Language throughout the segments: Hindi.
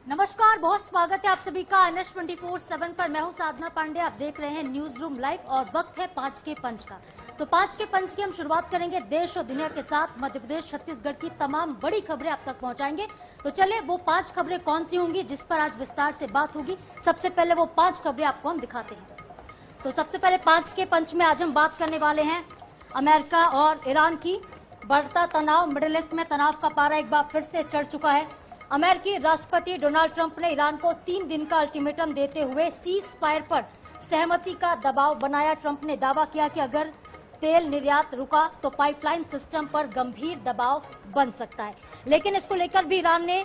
नमस्कार, बहुत स्वागत है आप सभी का NH24/7 पर। मैं हूं साधना पांडे, आप देख रहे हैं न्यूज रूम लाइव और वक्त है 5 के पंच का। तो 5 के पंच की हम शुरुआत करेंगे देश और दुनिया के साथ। मध्य प्रदेश छत्तीसगढ़ की तमाम बड़ी खबरें आप तक पहुंचाएंगे। तो चलिए वो 5 खबरें कौन सी होंगी जिस पर आज विस्तार से बात होगी। सबसे पहले वो 5 खबरें आपको हम दिखाते हैं। तो सबसे पहले 5 के पंच में आज हम बात करने वाले हैं अमेरिका और ईरान की। बढ़ता तनाव, मिडिल ईस्ट में तनाव का पारा एक बार फिर से चढ़ चुका है। अमेरिकी राष्ट्रपति डोनाल्ड ट्रंप ने ईरान को 3 दिन का अल्टीमेटम देते हुए सीज फायर पर सहमति का दबाव बनाया। ट्रंप ने दावा किया कि अगर तेल निर्यात रुका तो पाइपलाइन सिस्टम पर गंभीर दबाव बन सकता है। लेकिन इसको लेकर भी ईरान ने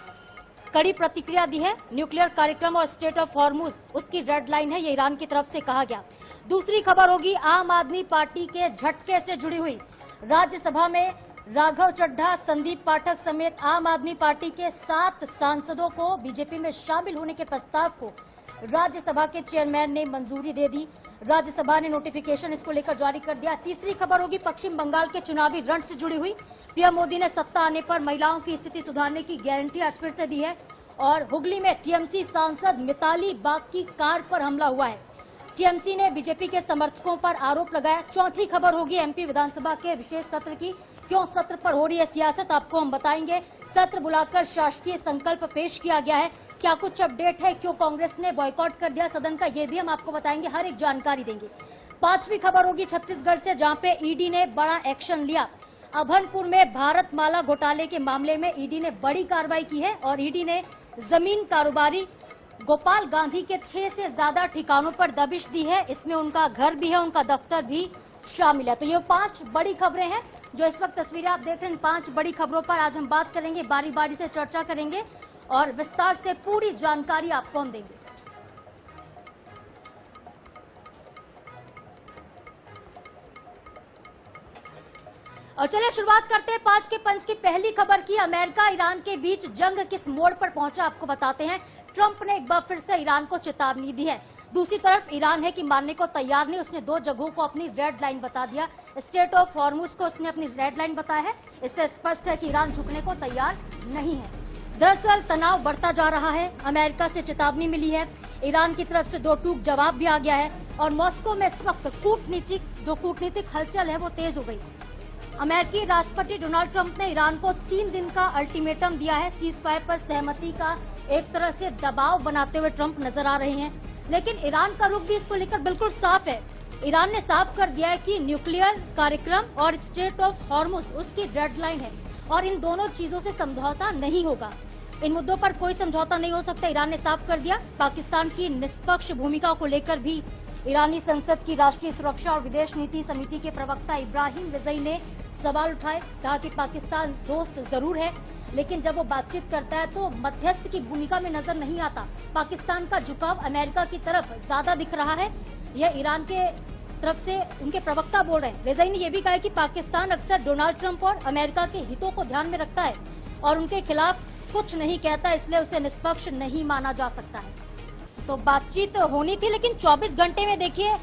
कड़ी प्रतिक्रिया दी है। न्यूक्लियर कार्यक्रम और स्टेट ऑफ हॉर्मुज उसकी रेड लाइन है, ये ईरान की तरफ से कहा गया। दूसरी खबर होगी आम आदमी पार्टी के झटके से जुड़ी हुई। राज्यसभा में राघव चड्ढा, संदीप पाठक समेत आम आदमी पार्टी के 7 सांसदों को बीजेपी में शामिल होने के प्रस्ताव को राज्यसभा के चेयरमैन ने मंजूरी दे दी। राज्यसभा ने नोटिफिकेशन इसको लेकर जारी कर दिया। तीसरी खबर होगी पश्चिम बंगाल के चुनावी रण से जुड़ी हुई। पीएम मोदी ने सत्ता आने पर महिलाओं की स्थिति सुधारने की गारंटी आज फिर से दी है। और हुगली में टीएमसी सांसद मिताली बाग की कार पर हमला हुआ है। टीएमसी ने बीजेपी के समर्थकों पर आरोप लगाया। चौथी खबर होगी एमपी विधानसभा के विशेष सत्र की। क्यों सत्र पर हो रही है सियासत, आपको हम बताएंगे। सत्र बुलाकर शासकीय संकल्प पेश किया गया है, क्या कुछ अपडेट है, क्यों कांग्रेस ने बॉयकॉट कर दिया सदन का, ये भी हम आपको बताएंगे, हर एक जानकारी देंगे। पांचवी खबर होगी छत्तीसगढ़ से, जहां पे ईडी ने बड़ा एक्शन लिया। अभनपुर में भारतमाला घोटाले के मामले में ईडी ने बड़ी कार्रवाई की है और ईडी ने जमीन कारोबारी गोपाल गांधी के 6 से ज्यादा ठिकानों पर दबिश दी है। इसमें उनका घर भी है, उनका दफ्तर भी शामिल है। तो ये 5 बड़ी खबरें हैं जो इस वक्त तस्वीरें आप देख रहे हैं। 5 बड़ी खबरों पर आज हम बात करेंगे, बारी बारी से चर्चा करेंगे और विस्तार से पूरी जानकारी आपको हम देंगे। और चलिए शुरुआत करते हैं 5 के पंच की पहली खबर की। अमेरिका ईरान के बीच जंग किस मोड़ पर पहुंचा आपको बताते हैं। ट्रंप ने एक बार फिर से ईरान को चेतावनी दी है। दूसरी तरफ ईरान है कि मानने को तैयार नहीं, उसने 2 जगहों को अपनी रेड लाइन बता दिया। स्टेट ऑफ हॉर्मुज को उसने अपनी रेड लाइन बताया है। इससे स्पष्ट है कि ईरान झुकने को तैयार नहीं है। दरअसल तनाव बढ़ता जा रहा है। अमेरिका से चेतावनी मिली है, ईरान की तरफ से 2 टूक जवाब भी आ गया है और मॉस्को में इस वक्त कूटनीतिक हलचल है वो तेज हो गई। अमेरिकी राष्ट्रपति डोनाल्ड ट्रंप ने ईरान को 3 दिन का अल्टीमेटम दिया है। सीज फायर पर सहमति का एक तरह से दबाव बनाते हुए ट्रंप नजर आ रहे हैं, लेकिन ईरान का रुख भी इसको लेकर बिल्कुल साफ है। ईरान ने साफ कर दिया है कि न्यूक्लियर कार्यक्रम और स्टेट ऑफ हॉर्मुज उसकी रेड लाइन है और इन दोनों चीजों से समझौता नहीं होगा। इन मुद्दों पर कोई समझौता नहीं हो सकता, ईरान ने साफ कर दिया। पाकिस्तान की निष्पक्ष भूमिका को लेकर भी ईरानी संसद की राष्ट्रीय सुरक्षा और विदेश नीति समिति के प्रवक्ता इब्राहिम रिजई ने सवाल उठाए। कहा कि पाकिस्तान दोस्त जरूर है, लेकिन जब वो बातचीत करता है तो मध्यस्थ की भूमिका में नजर नहीं आता। पाकिस्तान का झुकाव अमेरिका की तरफ ज्यादा दिख रहा है, यह ईरान के तरफ से उनके प्रवक्ता बोल रहे हैं। रिजई ने यह भी कहा है कि पाकिस्तान अक्सर डोनाल्ड ट्रंप और अमेरिका के हितों को ध्यान में रखता है और उनके खिलाफ कुछ नहीं कहता, इसलिए उसे निष्पक्ष नहीं माना जा सकता है। तो बातचीत होनी थी, लेकिन 24 घंटे में देखिए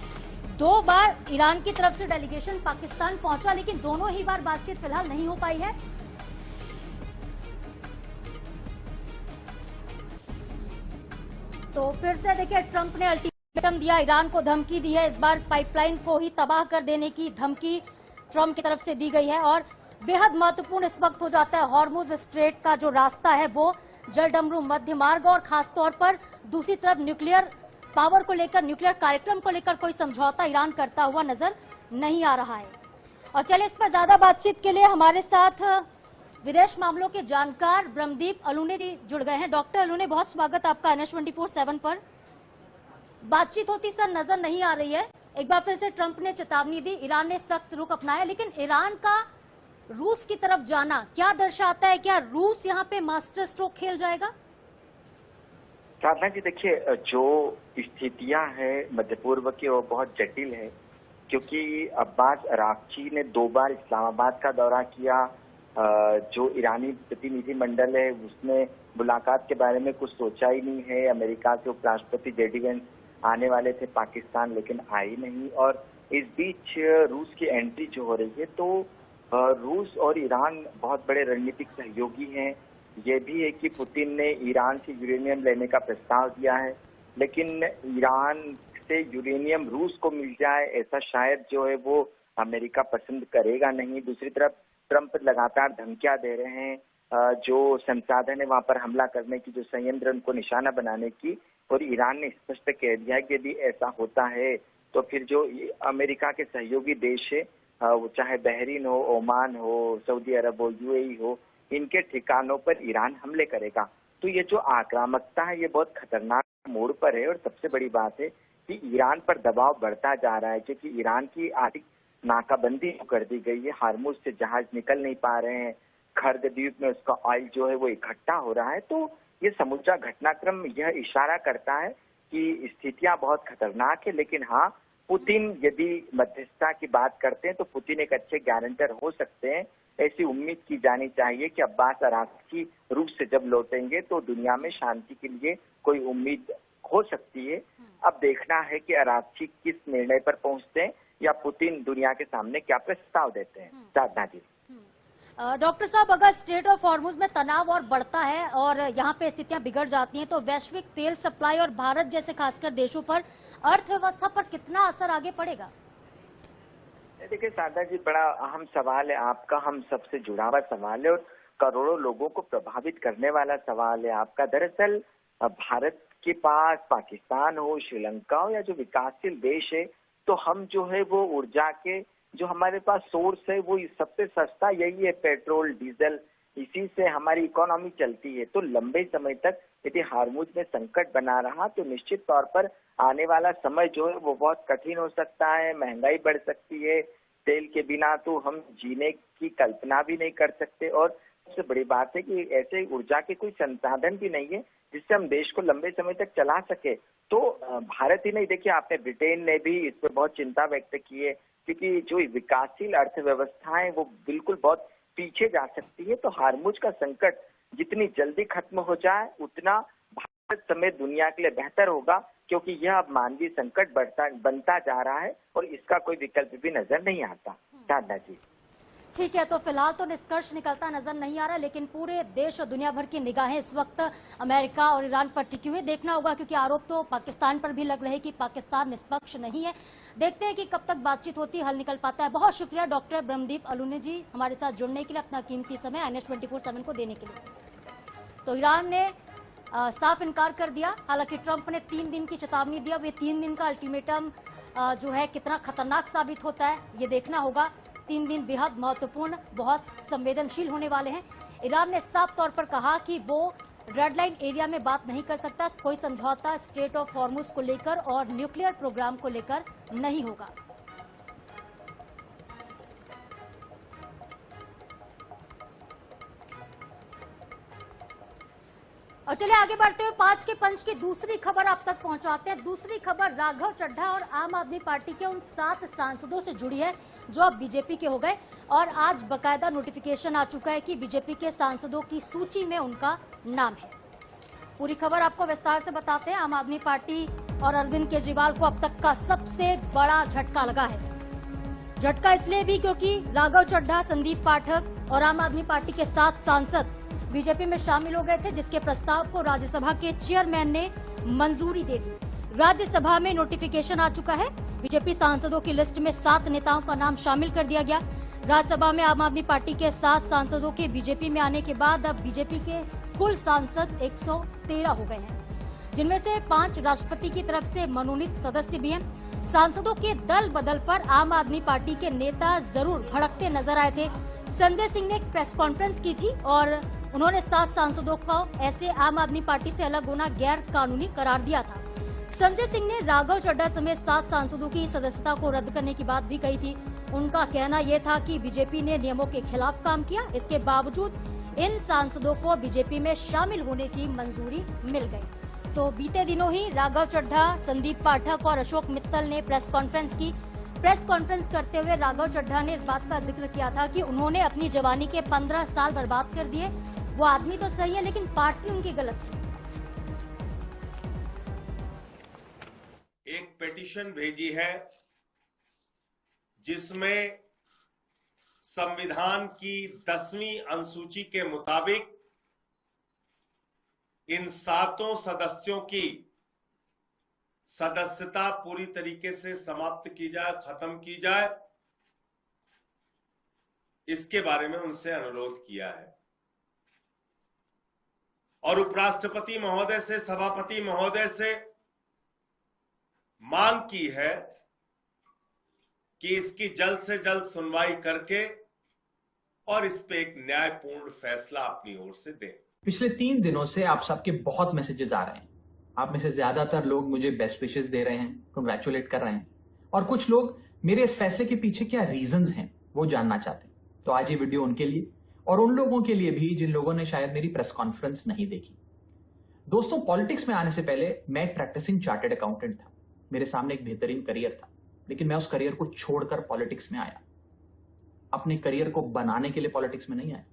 2 बार ईरान की तरफ से डेलीगेशन पाकिस्तान पहुंचा, लेकिन दोनों ही बार बातचीत फिलहाल नहीं हो पाई है। तो फिर से देखिए ट्रंप ने अल्टीमेटम दिया, ईरान को धमकी दी है। इस बार पाइपलाइन को ही तबाह कर देने की धमकी ट्रंप की तरफ से दी गई है और बेहद महत्वपूर्ण इस वक्त हो जाता है हॉर्मुज स्ट्रेट का जो रास्ता है वो जलडमरू मध्य मार्ग और खासतौर पर दूसरी तरफ न्यूक्लियर पावर को लेकर, न्यूक्लियर कार्यक्रम को लेकर कोई समझौता ईरान करता हुआ नजर नहीं आ रहा है। और चलिए इस पर ज्यादा बातचीत के लिए हमारे साथ विदेश मामलों के जानकार ब्रह्मदीप अलूने जी जुड़ गए हैं। डॉक्टर अलूने, बहुत स्वागत आपका NH24/7 पर। बातचीत होती सर नजर नहीं आ रही है। एक बार फिर से ट्रंप ने चेतावनी दी, ईरान ने सख्त रुख अपनाया, लेकिन ईरान का रूस की तरफ जाना क्या दर्शाता है? क्या रूस यहाँ पे मास्टर स्ट्रोक खेल जाएगा? साधना जी, देखिए जो स्थितियां हैं मध्य पूर्व की वो बहुत जटिल है, क्योंकि अब्बास अराक्ची ने 2 बार इस्लामाबाद का दौरा किया। जो ईरानी प्रतिनिधि मंडल है उसने मुलाकात के बारे में कुछ सोचा ही नहीं है। अमेरिका के उपराष्ट्रपति जेडी वेंस आने वाले थे पाकिस्तान, लेकिन आई नहीं। और इस बीच रूस की एंट्री जो हो रही है, तो रूस और ईरान बहुत बड़े रणनीतिक सहयोगी हैं ये भी है कि पुतिन ने ईरान से यूरेनियम लेने का प्रस्ताव दिया है, लेकिन ईरान से यूरेनियम रूस को मिल जाए ऐसा शायद जो है वो अमेरिका पसंद करेगा नहीं। दूसरी तरफ ट्रंप लगातार धमकियां दे रहे हैं, जो संसाधन है वहां पर हमला करने की, जो संयंत्र उनको निशाना बनाने की, और ईरान ने स्पष्ट कह दिया है कि यदि ऐसा होता है तो फिर जो अमेरिका के सहयोगी देश है, वो चाहे बहरीन हो, ओमान हो, सऊदी अरब हो, यूएई हो, इनके ठिकानों पर ईरान हमले करेगा। तो ये जो आक्रामकता है ये बहुत खतरनाक मोड़ पर है। और सबसे बड़ी बात है कि ईरान पर दबाव बढ़ता जा रहा है, क्योंकि ईरान की आर्थिक नाकाबंदी कर दी गई है, हार्मुज से जहाज निकल नहीं पा रहे हैं, खर्ग द्वीप में उसका ऑयल जो है वो इकट्ठा हो रहा है। तो ये समूचा घटनाक्रम यह इशारा करता है कि स्थितियां बहुत खतरनाक है। लेकिन हाँ, पुतिन यदि मध्यस्थता की बात करते हैं तो पुतिन एक अच्छे गारंटर हो सकते हैं। ऐसी उम्मीद की जानी चाहिए कि अब्बास अराक्ची रूस से जब लौटेंगे तो दुनिया में शांति के लिए कोई उम्मीद हो सकती है। अब देखना है कि अराक्ची किस निर्णय पर पहुंचते हैं या पुतिन दुनिया के सामने क्या प्रस्ताव देते हैं। साधना जी। डॉक्टर साहब, अगर स्ट्रेट ऑफ हॉर्मुज में तनाव और बढ़ता है और यहाँ पे स्थितियां बिगड़ जाती हैं तो वैश्विक तेल सप्लाई और भारत जैसे खासकर देशों पर अर्थव्यवस्था पर कितना असर आगे पड़ेगा? देखिए साधना जी, बड़ा अहम सवाल है आपका, हम सबसे जुड़ा हुआ सवाल है और करोड़ों लोगों को प्रभावित करने वाला सवाल है आपका। दरअसल भारत के पास पाकिस्तान हो, श्रीलंका हो या जो विकासशील देश है, तो हम जो है वो ऊर्जा के जो हमारे पास सोर्स है वो सबसे सस्ता यही है, पेट्रोल डीजल, इसी से हमारी इकोनॉमी चलती है। तो लंबे समय तक यदि हार्मुज में संकट बना रहा तो निश्चित तौर पर आने वाला समय जो है वो बहुत कठिन हो सकता है, महंगाई बढ़ सकती है, तेल के बिना तो हम जीने की कल्पना भी नहीं कर सकते। और सबसे बड़ी बात है कि ऐसे ऊर्जा के कोई संसाधन भी नहीं है जिससे हम देश को लंबे समय तक चला सके। तो भारत ही नहीं, देखिए आपने ब्रिटेन ने भी इस पर बहुत चिंता व्यक्त की है, क्योंकि जो विकासशील अर्थव्यवस्थाएं वो बिल्कुल बहुत पीछे जा सकती है। तो हार्मुज का संकट जितनी जल्दी खत्म हो जाए उतना भारत समेत दुनिया के लिए बेहतर होगा, क्योंकि यह अब मानवीय संकट बनता जा रहा है और इसका कोई विकल्प भी नजर नहीं आता। साधना जी। ठीक है, तो फिलहाल तो निष्कर्ष निकलता नजर नहीं आ रहा, लेकिन पूरे देश और दुनिया भर की निगाहें इस वक्त अमेरिका और ईरान पर टिकी हुई। देखना होगा, क्योंकि आरोप तो पाकिस्तान पर भी लग रहे कि पाकिस्तान निष्पक्ष नहीं है। देखते हैं कि कब तक बातचीत होती, हल निकल पाता है। बहुत शुक्रिया डॉक्टर ब्रह्मदीप अलूने जी हमारे साथ जुड़ने के लिए, अपना कीमती समय NH 24/7 को देने के लिए। तो ईरान ने साफ इनकार कर दिया, हालांकि ट्रंप ने 3 दिन की चेतावनी दी। अब ये 3 दिन का अल्टीमेटम जो है कितना खतरनाक साबित होता है ये देखना होगा। 3 दिन बेहद महत्वपूर्ण, बहुत संवेदनशील होने वाले हैं। ईरान ने साफ तौर पर कहा कि वो रेड लाइन एरिया में बात नहीं कर सकता, कोई समझौता स्ट्रेट ऑफ हॉर्मुज को लेकर और न्यूक्लियर प्रोग्राम को लेकर नहीं होगा। और चलिए आगे बढ़ते हुए 5 के पंच की दूसरी खबर आप तक पहुंचाते हैं। दूसरी खबर राघव चड्ढा और आम आदमी पार्टी के उन 7 सांसदों से जुड़ी है जो अब बीजेपी के हो गए, और आज बकायदा नोटिफिकेशन आ चुका है कि बीजेपी के सांसदों की सूची में उनका नाम है। पूरी खबर आपको विस्तार से बताते हैं। आम आदमी पार्टी और अरविंद केजरीवाल को अब तक का सबसे बड़ा झटका लगा है। झटका इसलिए भी क्योंकि राघव चड्ढा, संदीप पाठक और आम आदमी पार्टी के 7 सांसद बीजेपी में शामिल हो गए थे, जिसके प्रस्ताव को राज्यसभा के चेयरमैन ने मंजूरी दे दी। राज्यसभा में नोटिफिकेशन आ चुका है। बीजेपी सांसदों की लिस्ट में 7 नेताओं का नाम शामिल कर दिया गया। राज्यसभा में आम आदमी पार्टी के 7 सांसदों के बीजेपी में आने के बाद अब बीजेपी के कुल सांसद 113 हो गए हैं, जिनमें से 5 राष्ट्रपति की तरफ से मनोनीत सदस्य भी हैं। सांसदों के दल बदल पर आम आदमी पार्टी के नेता जरूर भड़कते नजर आए थे। संजय सिंह ने एक प्रेस कॉन्फ्रेंस की थी और उन्होंने 7 सांसदों को ऐसे आम आदमी पार्टी से अलग होना गैर कानूनी करार दिया था। संजय सिंह ने राघव चड्ढा समेत 7 सांसदों की सदस्यता को रद्द करने की बात भी कही थी। उनका कहना यह था कि बीजेपी ने नियमों के खिलाफ काम किया, इसके बावजूद इन सांसदों को बीजेपी में शामिल होने की मंजूरी मिल गई। तो बीते दिनों ही राघव चड्ढा, संदीप पाठक और अशोक मित्तल ने प्रेस कॉन्फ्रेंस की। प्रेस कॉन्फ्रेंस करते हुए राघव चड्ढा ने इस बात का जिक्र किया था कि उन्होंने अपनी जवानी के 15 साल बर्बाद कर दिए। वो आदमी तो सही है लेकिन पार्टी उनकी गलत थी। एक पिटीशन भेजी है जिसमें संविधान की 10वीं अनुसूची के मुताबिक इन 7 सदस्यों की सदस्यता पूरी तरीके से समाप्त की जाए, खत्म की जाए, इसके बारे में उनसे अनुरोध किया है। और उपराष्ट्रपति महोदय से, सभापति महोदय से मांग की है कि इसकी जल्द से जल्द सुनवाई करके और इस पे एक न्यायपूर्ण फैसला अपनी ओर से दें। पिछले 3 दिनों से आप सबके बहुत मैसेजेस आ रहे हैं। आप में से ज्यादातर लोग मुझे बेस्ट विशेस दे रहे हैं, कंग्रेचुलेट कर रहे हैं, और कुछ लोग मेरे इस फैसले के पीछे क्या रीजंस हैं वो जानना चाहते हैं। तो आज ये वीडियो उनके लिए और उन लोगों के लिए भी जिन लोगों ने शायद मेरी प्रेस कॉन्फ्रेंस नहीं देखी। दोस्तों, पॉलिटिक्स में आने से पहले मैं एक प्रैक्टिसिंग चार्टर्ड अकाउंटेंट था। मेरे सामने एक बेहतरीन करियर था, लेकिन मैं उस करियर को छोड़कर पॉलिटिक्स में आया। अपने करियर को बनाने के लिए पॉलिटिक्स में नहीं आया,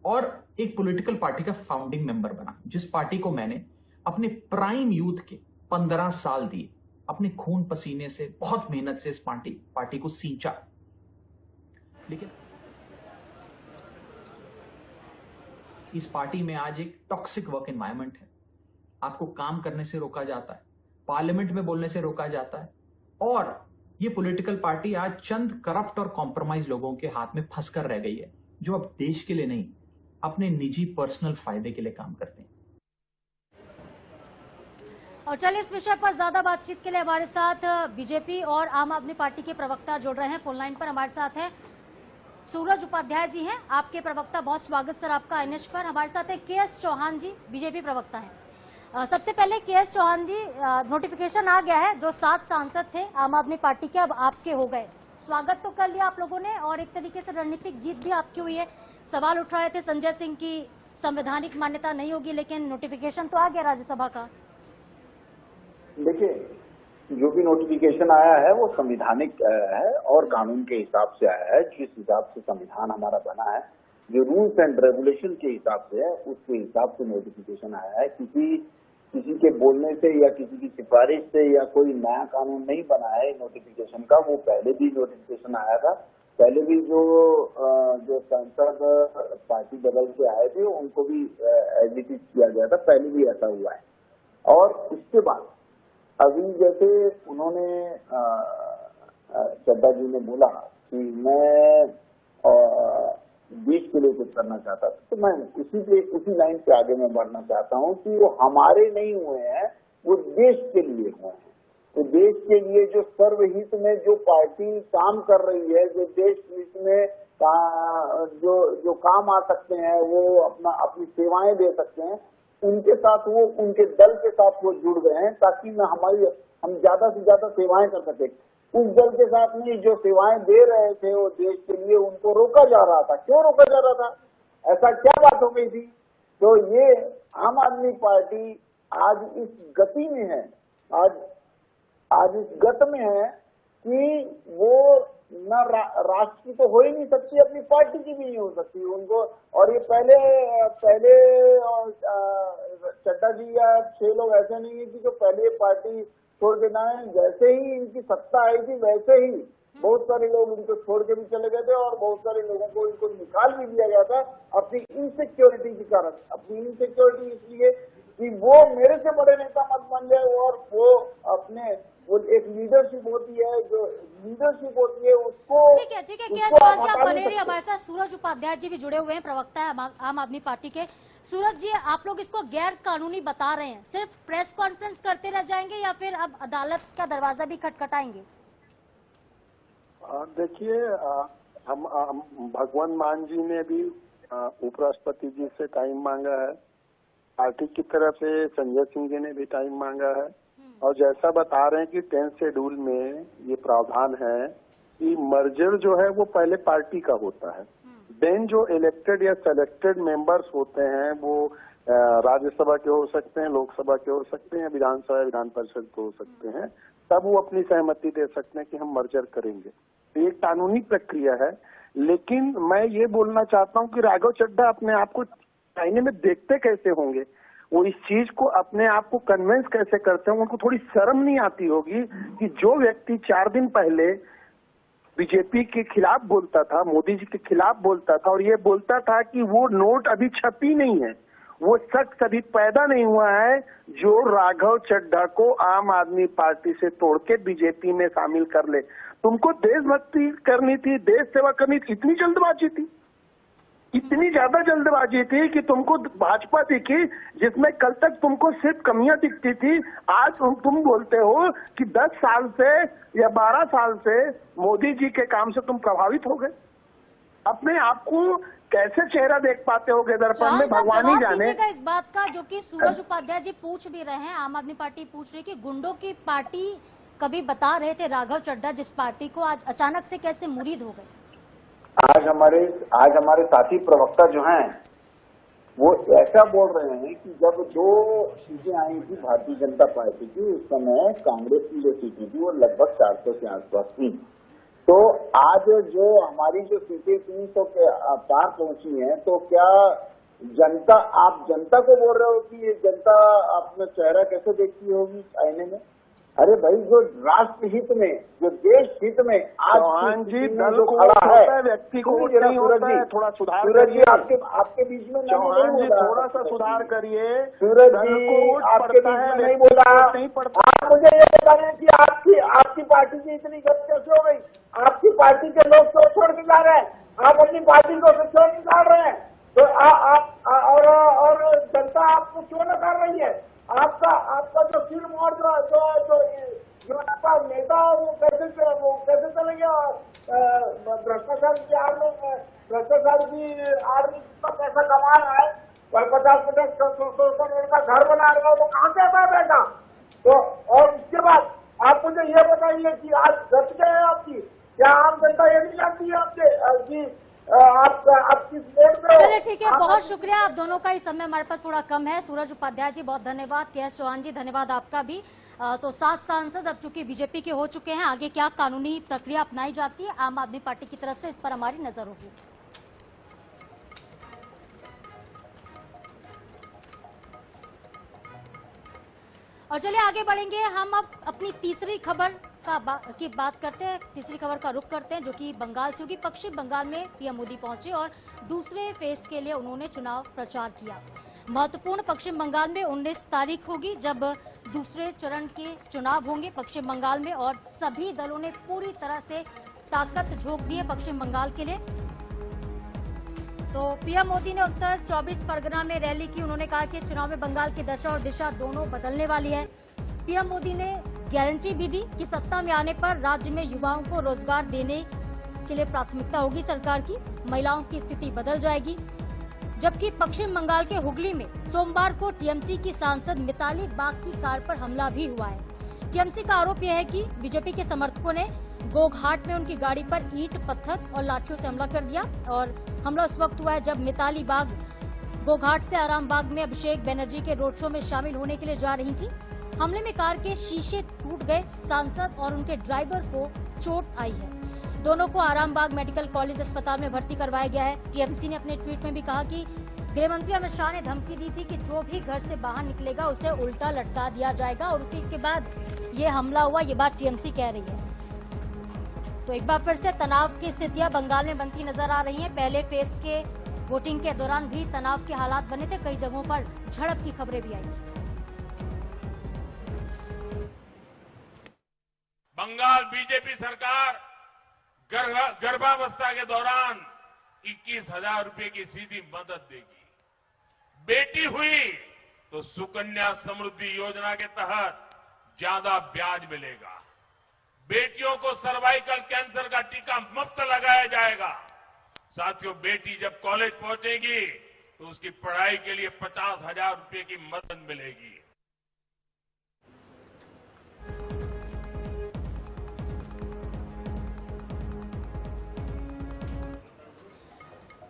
और एक पॉलिटिकल पार्टी का फाउंडिंग मेंबर बना, जिस पार्टी को मैंने अपने प्राइम यूथ के 15 साल दिए, अपने खून पसीने से, बहुत मेहनत से इस पार्टी को सींचा। लेकिन इस पार्टी में आज एक टॉक्सिक वर्क एनवायरनमेंट है। आपको काम करने से रोका जाता है, पार्लियामेंट में बोलने से रोका जाता है, और ये पॉलिटिकल पार्टी आज चंद करप्ट और कॉम्प्रोमाइज लोगों के हाथ में फंसकर रह गई है, जो अब देश के लिए नहीं, अपने निजी पर्सनल फायदे के लिए काम करते हैं। और चलिए, इस विषय पर ज्यादा बातचीत के लिए हमारे साथ बीजेपी और आम आदमी पार्टी के प्रवक्ता जुड़ रहे हैं। फोन लाइन पर हमारे साथ हैं सूरज उपाध्याय जी हैं, आपके प्रवक्ता। बहुत स्वागत सर आपका आईएनएच पर। हमारे साथ है के.एस. चौहान जी, बीजेपी प्रवक्ता हैं। सबसे पहले के.एस. चौहान जी, नोटिफिकेशन आ गया है, जो 7 सांसद थे आम आदमी पार्टी के अब आपके हो गए। स्वागत तो कर लिया आप लोगों ने, और एक तरीके से रणनीतिक जीत भी आपकी हुई है। सवाल उठ रहे थे संजय सिंह की संवैधानिक मान्यता नहीं होगी, लेकिन नोटिफिकेशन तो आ गया राज्यसभा का। देखिए, जो भी नोटिफिकेशन आया है वो संवैधानिक है और कानून के हिसाब से आया है। जिस हिसाब से संविधान हमारा बना है, जो रूल्स एंड रेगुलेशन के हिसाब से है, उसके हिसाब से नोटिफिकेशन आया है। किसी के बोलने से या किसी की सिफारिश से या कोई नया कानून नहीं बना है नोटिफिकेशन का। वो पहले भी नोटिफिकेशन आया था, पहले भी जो सांसद पार्टी बदल के आए थे उनको भी एज इट इज किया गया था, पहले भी ऐसा हुआ है। और उसके बाद अभी जैसे उन्होंने चड्डा जी ने बोला कि मैं देश के लिए कुछ करना चाहता था, तो मैं उसी लाइन पे आगे मैं बढ़ना चाहता हूँ कि वो हमारे नहीं हुए हैं, वो देश के लिए हुए हैं। तो देश के लिए जो सर्वहित में जो पार्टी काम कर रही है, जो देश हित में जो काम आ सकते हैं, वो अपनी सेवाएं दे सकते हैं, उनके साथ वो, उनके दल के साथ वो जुड़ गए हैं, ताकि हम ज्यादा से ज्यादा सेवाएं कर सके। उस दल के साथ में जो सेवाएं दे रहे थे वो देश के लिए, उनको रोका जा रहा था। क्यों रोका जा रहा था? ऐसा क्या बात हो गई थी? तो ये आम आदमी पार्टी आज इस गति में है, आज इस गत में है कि वो न राष्ट्र की तो हो ही नहीं सकती, अपनी पार्टी की भी नहीं हो सकती उनको। और ये पहले चड्डा जी या 6 लोग ऐसे नहीं है कि जो पहले पार्टी छोड़ के ना है। जैसे ही इनकी सत्ता आई थी, वैसे ही बहुत सारे लोग इनको छोड़ के भी चले गए थे, और बहुत सारे लोगों को इनको निकाल भी दिया गया था अपनी इनसिक्योरिटी के कारण। अपनी इनसिक्योरिटी इसलिए कि वो मेरे से बड़े नेता मत बन जाए, और वो एक लीडरशिप होती है, जो लीडरशिप होती है उसको। ठीक है चौहान जी, आप बने रहिए। हमारे साथ सूरज उपाध्याय जी भी जुड़े हुए हैं, प्रवक्ता है आम आदमी पार्टी के। सूरज जी, आप लोग इसको गैर कानूनी बता रहे हैं, सिर्फ प्रेस कॉन्फ्रेंस करते रह जाएंगे या फिर अब अदालत का दरवाजा भी खटखटाएंगे? देखिए, हम भगवंत मान जी ने भी उपराष्ट्रपति जी से टाइम मांगा है, पार्टी की तरफ से संजय सिंह जी ने भी टाइम मांगा है, और जैसा बता रहे हैं कि 10th शेड्यूल में ये प्रावधान है कि मर्जर जो है वो पहले पार्टी का होता है, देन जो इलेक्टेड या सेलेक्टेड मेंबर्स होते हैं वो राज्यसभा के हो सकते हैं, लोकसभा के हो सकते हैं, विधानसभा विधान परिषद के हो सकते हैं, तब वो अपनी सहमति दे सकते हैं कि हम मर्जर करेंगे। तो ये कानूनी प्रक्रिया है। लेकिन मैं ये बोलना चाहता हूँ कि राघव चड्ढा अपने आप को आईने में देखते कैसे होंगे, वो इस चीज को अपने आप को कन्विंस कैसे करते हैं? उनको थोड़ी शर्म नहीं आती होगी कि जो व्यक्ति 4 दिन पहले बीजेपी के खिलाफ बोलता था, मोदी जी के खिलाफ बोलता था, और ये बोलता था कि वो नोट अभी छपी नहीं है, वो शख्स अभी पैदा नहीं हुआ है जो राघव चड्ढा को आम आदमी पार्टी से तोड़ के बीजेपी में शामिल कर ले। तुमको देशभक्ति करनी थी, देश सेवा करनी थी, इतनी जल्दबाजी थी, इतनी ज्यादा जल्दबाजी थी कि तुमको भाजपा दिखी जिसमें कल तक तुमको सिर्फ कमियां दिखती थी। आज तुम बोलते हो कि 10 साल से या 12 साल से मोदी जी के काम से तुम प्रभावित हो गए। अपने आप को कैसे चेहरा देख पाते हो दर्पण में, भगवान ही जाने। इस बात का जो कि सूरज उपाध्याय जी पूछ भी रहे हैं, आम आदमी पार्टी पूछ रही है कि गुंडों की पार्टी कभी बता रहे थे राघव चड्ढा जिस पार्टी को, आज अचानक से कैसे मुरीद हो गए? आज हमारे साथी प्रवक्ता जो हैं वो ऐसा बोल रहे हैं कि जब जो सीटें आई थी भारतीय जनता पार्टी की, उस समय कांग्रेस की जो सीटें थी वो लगभग 400 के आसपास थी। तो आज जो हमारी जो सीटें 300 के पार पहुंची हैं, तो क्या जनता, आप जनता को बोल रहे हो कि ये जनता अपना चेहरा कैसे देखती होगी आईने में? अरे भाई, जो राष्ट्र हित में, जो देश हित में आज चौहान जी दल जो को खड़ा है, व्यक्ति को नहीं होता है, थोड़ा सुधार सूरज जी करिए। आपके बीच में चौहान जी थोड़ा सा सुधार करिए। सूरज जी आपके बीच में नहीं बोला। आप मुझे ये बताइए कि आपकी पार्टी की इतनी गत कैसे हो गई? आपकी पार्टी के लोग तो छोड़ के जा रहे हैं, आप अपनी पार्टी को छोड़ निकाल रहे हैं, तो और जनता आपको क्यों न कर रही है? आपका जो फिल्म और जो आपका नेता वो कैसे चलेंगे? भ्रष्टाचार की आड़ में जितना पैसा कमा रहा है, 50-50 करोड़ का घर बना रहा है, तो कहाँ से आता है पैसा? तो और इसके बाद आप मुझे ये बताइए कि आज गत क्या है आपकी? क्या आम जनता ये नहीं जानती है आपके कि आप किस वोट पे हो? चलिए ठीक है, बहुत शुक्रिया आप दोनों का। इस समय हमारे पास थोड़ा कम है। सूरज उपाध्याय जी बहुत धन्यवाद, के.एस. चौहान जी धन्यवाद आपका भी। तो 7 सांसद अब चूंकि बीजेपी के हो चुके हैं, आगे क्या कानूनी प्रक्रिया अपनाई जाती है आम आदमी पार्टी की तरफ से, इस पर हमारी नजर होगी। और चलिए आगे बढ़ेंगे, हम अब अपनी तीसरी खबर की बात करते हैं। तीसरी खबर का रुख करते हैं जो कि बंगाल से होगी। पश्चिम बंगाल में पीएम मोदी पहुंचे और दूसरे फेज के लिए उन्होंने चुनाव प्रचार किया। महत्वपूर्ण पश्चिम बंगाल में 19 तारीख होगी जब दूसरे चरण के चुनाव होंगे पश्चिम बंगाल में, और सभी दलों ने पूरी तरह से ताकत झोंक दी है पश्चिम बंगाल के लिए। तो पीएम मोदी ने उत्तर 24 परगना में रैली की। उन्होंने कहा कि इस चुनाव में बंगाल की दशा और दिशा दोनों बदलने वाली है। पीएम मोदी ने गारंटी भी दी कि सत्ता में आने पर राज्य में युवाओं को रोजगार देने के लिए प्राथमिकता होगी सरकार की, महिलाओं की स्थिति बदल जाएगी। जबकि पश्चिम बंगाल के हुगली में सोमवार को टीएमसी की सांसद मिताली बाग की कार पर हमला भी हुआ है। टीएमसी का आरोप यह है कि बीजेपी के समर्थकों ने गोघाट में उनकी गाड़ी पर ईंट, पत्थर और लाठियों से हमला कर दिया। और हमला उस वक्त हुआ है जब मिताली बाग गोघाट से आरामबाग में अभिषेक बनर्जी के रोड शो में शामिल होने के लिए जा रही थी। हमले में कार के शीशे टूट गए, सांसद और उनके ड्राइवर को चोट आई है। दोनों को आरामबाग मेडिकल कॉलेज अस्पताल में भर्ती करवाया गया है। टीएमसी ने अपने ट्वीट में भी कहा कि गृह मंत्री अमित शाह ने धमकी दी थी कि जो भी घर से बाहर निकलेगा उसे उल्टा लटका दिया जाएगा, और उसी के बाद ये हमला हुआ। ये बात टीएमसी कह रही है। तो एक बार फिर से तनाव की स्थितियां बंगाल में बनती नजर आ रही हैं। पहले फेज के वोटिंग के दौरान भी तनाव के हालात बने थे, कई जगहों पर झड़प की खबरें भी आई थी। बंगाल बीजेपी सरकार गर्भावस्था के दौरान 21,000 रुपए की सीधी मदद देगी। बेटी हुई तो सुकन्या समृद्धि योजना के तहत ज्यादा ब्याज मिलेगा। बेटियों को सर्वाइकल कैंसर का टीका मुफ्त लगाया जाएगा। साथियों, बेटी जब कॉलेज पहुंचेगी तो उसकी पढ़ाई के लिए 50,000 रुपए की मदद मिलेगी।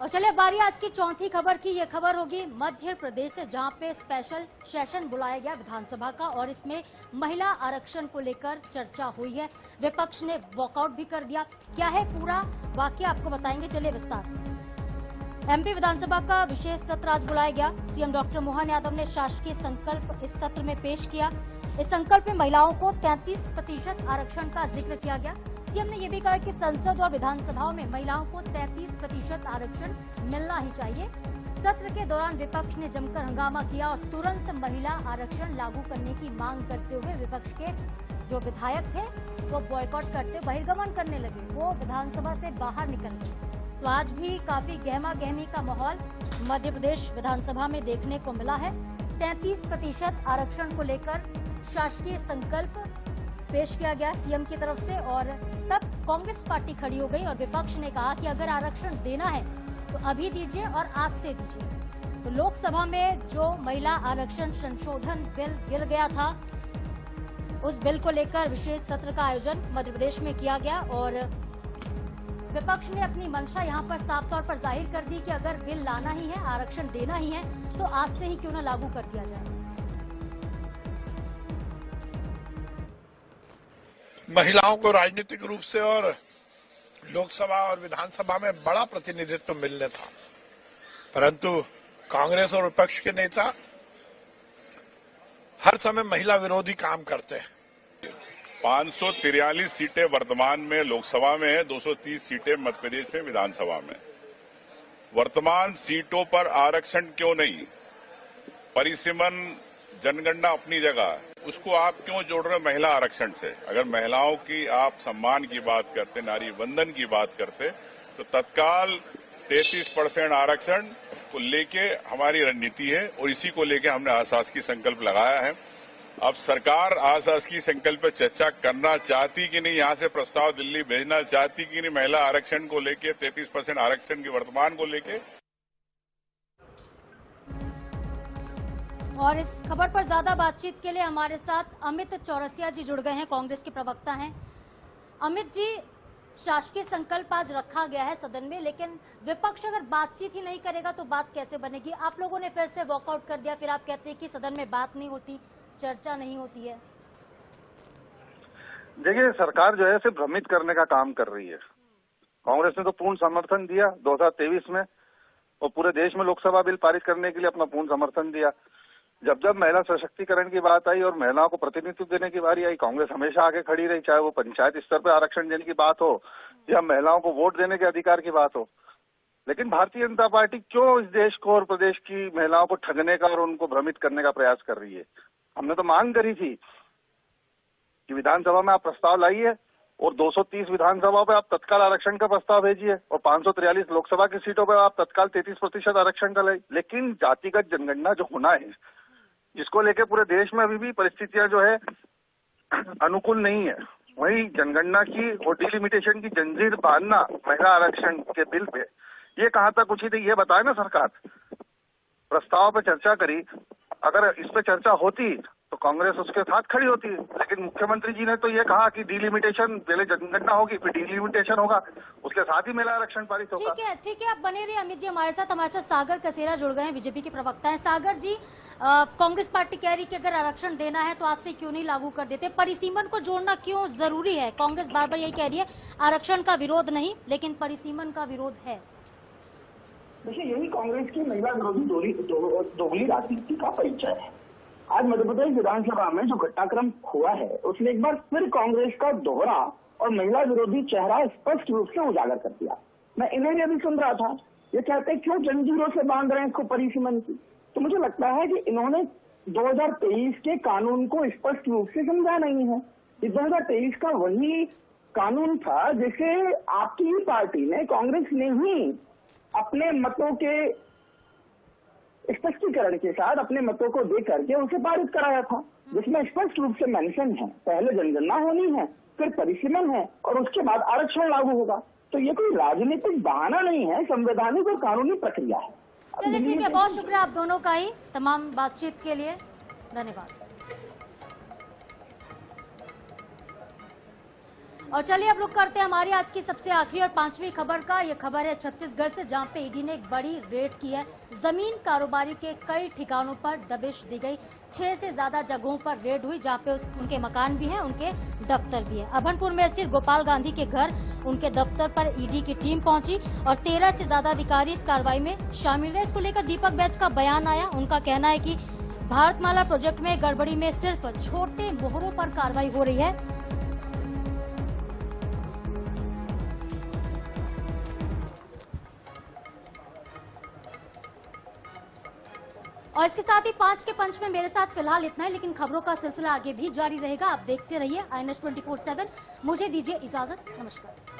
और चलिए बारी आज की चौथी खबर की। ये खबर होगी मध्य प्रदेश से, जहां पे स्पेशल सेशन बुलाया गया विधानसभा का, और इसमें महिला आरक्षण को लेकर चर्चा हुई है। विपक्ष ने वॉकआउट भी कर दिया। क्या है पूरा वाकया आपको बताएंगे, चलिए विस्तार से। एमपी विधानसभा का विशेष सत्र आज बुलाया गया। सीएम डॉक्टर मोहन यादव ने शासकीय संकल्प इस सत्र में पेश किया। इस संकल्प में महिलाओं को 33% आरक्षण का जिक्र किया गया। सीएम ने यह भी कहा कि संसद और विधानसभाओं में महिलाओं को 33% आरक्षण मिलना ही चाहिए। सत्र के दौरान विपक्ष ने जमकर हंगामा किया और तुरंत महिला आरक्षण लागू करने की मांग करते हुए विपक्ष के जो विधायक थे वो बॉयकॉट करते बहिर्गमन करने लगे, वो विधानसभा से बाहर निकल गए। तो आज भी काफी गहमा गहमी का माहौल मध्य प्रदेश विधानसभा में देखने को मिला है। 33% आरक्षण को लेकर शासकीय संकल्प पेश किया गया सीएम की तरफ से और तब कांग्रेस पार्टी खड़ी हो गई और विपक्ष ने कहा कि अगर आरक्षण देना है तो अभी दीजिए और आज से दीजिए। तो लोकसभा में जो महिला आरक्षण संशोधन बिल गिर गया था, उस बिल को लेकर विशेष सत्र का आयोजन मध्य प्रदेश में किया गया और विपक्ष ने अपनी मंशा यहां पर साफ तौर पर जाहिर कर दी कि अगर बिल लाना ही है, आरक्षण देना ही है, तो आज से ही क्यों न लागू कर दिया जाए। महिलाओं को राजनीतिक रूप से और लोकसभा और विधानसभा में बड़ा प्रतिनिधित्व मिलने था, परंतु कांग्रेस और विपक्ष के नेता हर समय महिला विरोधी काम करते हैं। 543 सीटें वर्तमान में लोकसभा में है, 230 सीटें मध्य प्रदेश में विधानसभा में। वर्तमान सीटों पर आरक्षण क्यों नहीं? परिसीमन जनगणना अपनी जगह, उसको आप क्यों जोड़ रहे हो महिला आरक्षण से? अगर महिलाओं की आप सम्मान की बात करते, नारी वंदन की बात करते, तो तत्काल 33% आरक्षण को लेके हमारी रणनीति है और इसी को लेके हमने आशासकीय संकल्प लगाया है। अब सरकार आशासकीय संकल्प पर चर्चा करना चाहती कि नहीं, यहाँ से प्रस्ताव दिल्ली भेजना चाहती कि नहीं महिला आरक्षण को लेके, 33% आरक्षण के वर्तमान को लेके। और इस खबर पर ज्यादा बातचीत के लिए हमारे साथ अमित चौरसिया जी जुड़ गए हैं, कांग्रेस के प्रवक्ता हैं। अमित जी, शासकीय संकल्प आज रखा गया है सदन में, लेकिन विपक्ष अगर बातचीत ही नहीं करेगा तो बात कैसे बनेगी? आप लोगों ने फिर से वॉकआउट कर दिया, फिर आप कहते हैं कि सदन में बात नहीं होती, चर्चा नहीं होती है। देखिए, सरकार जो है सिर्फ भ्रमित करने का काम कर रही है। कांग्रेस ने तो पूर्ण समर्थन दिया 2023 में और पूरे देश में लोकसभा बिल पारित करने के लिए अपना पूर्ण समर्थन दिया। जब जब महिला सशक्तिकरण की बात आई और महिलाओं को प्रतिनिधित्व देने की बारी आई, कांग्रेस हमेशा आगे खड़ी रही, चाहे वो पंचायत स्तर पर आरक्षण देने की बात हो या महिलाओं को वोट देने के अधिकार की बात हो। लेकिन भारतीय जनता पार्टी क्यों इस देश को और प्रदेश की महिलाओं को ठगने का और उनको भ्रमित करने का प्रयास कर रही है? हमने तो मांग करी थी कि विधानसभा में आप प्रस्ताव लाइए और 230 विधानसभाओं पे आप तत्काल आरक्षण का प्रस्ताव भेजिए और 543 लोकसभा की सीटों पे आप तत्काल 33% आरक्षण का लाइए। लेकिन जातिगत जनगणना जो होना है, जिसको लेके पूरे देश में अभी भी परिस्थितियां जो है अनुकूल नहीं है, वही जनगणना की और डिलिमिटेशन की जंजीर बांधना महिला आरक्षण के बिल पे, ये कहाँ तक उचित है ये बताए ना सरकार। प्रस्ताव पे चर्चा करी, अगर इस पे चर्चा होती तो कांग्रेस उसके साथ खड़ी होती है, लेकिन मुख्यमंत्री जी ने तो ये कहा कि डिलिमिटेशन, पहले जनगणना होगी फिर डिलिमिटेशन होगा, उसके साथ ही महिला आरक्षण पारित होगा। ठीक है, आप बने रहिए अमित जी हमारे साथ सागर कसेरा जुड़ गए हैं, बीजेपी के प्रवक्ता हैं। सागर जी, कांग्रेस पार्टी कह रही कि अगर आरक्षण देना है तो आज से क्यों नहीं लागू कर देते? परिसीमन को जोड़ना क्यों जरूरी है? कांग्रेस बार बार यही कह रही है आरक्षण का विरोध नहीं, लेकिन परिसीमन का विरोध है। देखिए, यही कांग्रेस की महिला विरोधी दोगली राजनीति का परिचय है। आज मध्य प्रदेश विधानसभा में जो घटनाक्रम हुआ है, उसने एक बार फिर कांग्रेस का दोहरा और महिला विरोधी चेहरा स्पष्ट रूप से उजागर कर दिया। मैं इन्हें भी अभी सुन रहा था, ये कहते क्यों जंजीरों से बांध रहे हैं इसको परिसीमन की। तो मुझे लगता है कि इन्होंने 2023 के कानून को स्पष्ट रूप से समझा नहीं है। ये 2023 का वही कानून था जिसे आपकी पार्टी ने, कांग्रेस ने ही अपने मतों के स्पष्टीकरण के साथ अपने मतों को दे करके उसे पारित कराया था, जिसमें स्पष्ट रूप से मेंशन है पहले जनगणना होनी है, फिर परिसीमन है और उसके बाद आरक्षण लागू होगा। तो ये कोई राजनीतिक बहाना नहीं है, संवैधानिक और कानूनी प्रक्रिया है। चलिए ठीक है, बहुत शुक्रिया आप दोनों का ही तमाम बातचीत के लिए, धन्यवाद। और चलिए अब रुक करते हैं हमारी आज की सबसे आखिरी और 5वीं खबर का। यह खबर है छत्तीसगढ़ से, जहां पे ईडी ने एक बड़ी रेड की है। जमीन कारोबारी के कई ठिकानों पर दबिश दी गई। 6 से ज्यादा जगहों पर रेड हुई, जहां पे उनके मकान भी हैं, उनके दफ्तर भी है। अभनपुर में स्थित गोपाल गांधी के घर, उनके दफ्तर पर ईडी की टीम पहुंची और 13 से ज्यादा अधिकारी इस कार्रवाई में शामिल रहे। इसको लेकर दीपक बैज का बयान आया। उनका कहना है कि भारतमाला प्रोजेक्ट में गड़बड़ी में सिर्फ छोटे मोहरों पर कार्रवाई हो रही है। और इसके साथ ही 5 के पंच में मेरे साथ फिलहाल इतना है, लेकिन खबरों का सिलसिला आगे भी जारी रहेगा। आप देखते रहिए INS 24/7। मुझे दीजिए इजाजत, नमस्कार।